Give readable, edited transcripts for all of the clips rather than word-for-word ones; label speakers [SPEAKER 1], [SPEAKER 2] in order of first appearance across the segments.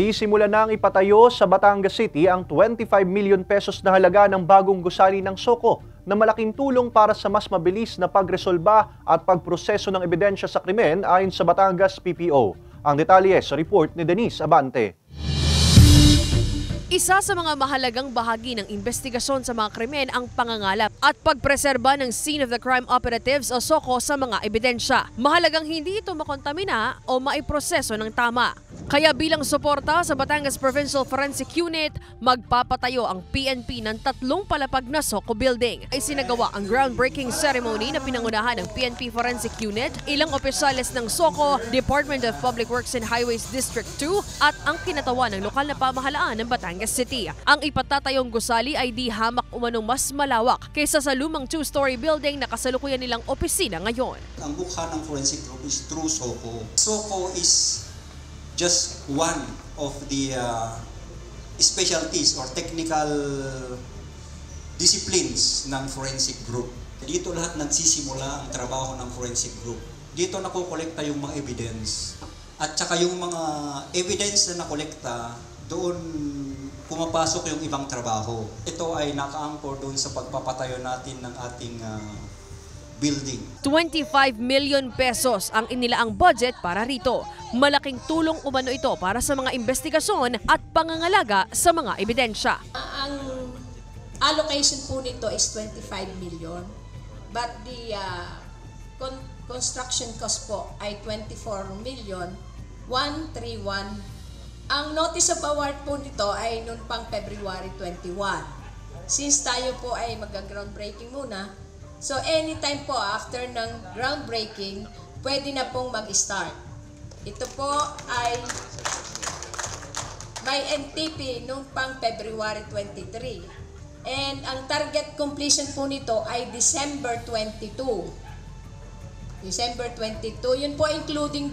[SPEAKER 1] Nagsisimula na ang ipatayo sa Batangas City ang 25 million pesos na halaga ng bagong gusali ng Soko na malaking tulong para sa mas mabilis na pagresolba at pagproseso ng ebidensya sa krimen ayon sa Batangas PPO. Ang detalye sa report ni Denise Abante.
[SPEAKER 2] Isa sa mga mahalagang bahagi ng investigasyon sa mga krimen ang pangangalap at pagpreserba ng scene of the crime operatives o SOCO sa mga ebidensya. Mahalagang hindi ito makontamina o maiproseso ng tama. Kaya bilang suporta sa Batangas Provincial Forensic Unit, magpapatayo ang PNP ng 3 palapag na SOCO building. Ay sinagawa ang groundbreaking ceremony na pinangunahan ng PNP Forensic Unit, ilang opisyales ng SOCO, Department of Public Works and Highways District 2 at ang kinatawan ng lokal na pamahalaan ng Batangas City. Ang ipatatayong gusali ay di hamak umanong mas malawak kaysa sa lumang 2-story building na kasalukuyan nilang opisina ngayon.
[SPEAKER 3] Ang mukha ng forensic group is through SOCO. SOCO is just one of the specialties or technical disciplines ng forensic group. Dito lahat nagsisimula ang trabaho ng forensic group. Dito nakokolekta yung mga evidence. At saka yung mga evidence na nakolekta, doon pumapasok yung ibang trabaho. Ito ay naka-anchor doon sa pagpapatayo natin ng ating building. 25
[SPEAKER 2] million pesos ang inilaang budget para rito. Malaking tulong umano ito para sa mga investigasyon at pangangalaga sa mga ebidensya.
[SPEAKER 4] Ang allocation po nito is 25 million. But the construction cost po ay 24 million 131. Ang notice of award po nito ay noon pang February 21. Since tayo po ay mag-groundbreaking muna, so anytime po after ng groundbreaking, pwede na pong mag-start. Ito po ay by NTP noong pang February 23. And ang target completion po nito ay December 22. December 22. Yun po including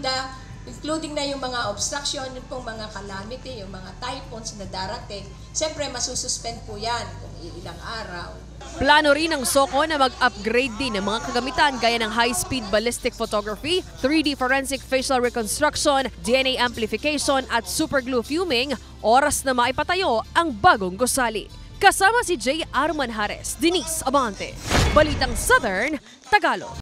[SPEAKER 4] na yung mga obstruction, yung pong mga calamity, yung mga typhoons na darating. Siyempre, masususpend po yan kung ilang araw.
[SPEAKER 2] Plano rin ng SOCO na mag-upgrade din ng mga kagamitan gaya ng high-speed ballistic photography, 3D forensic facial reconstruction, DNA amplification at superglue fuming, oras na maipatayo ang bagong gusali. Kasama si J. Arman Hares, Denise Abante, Balitang Southern, Tagalog.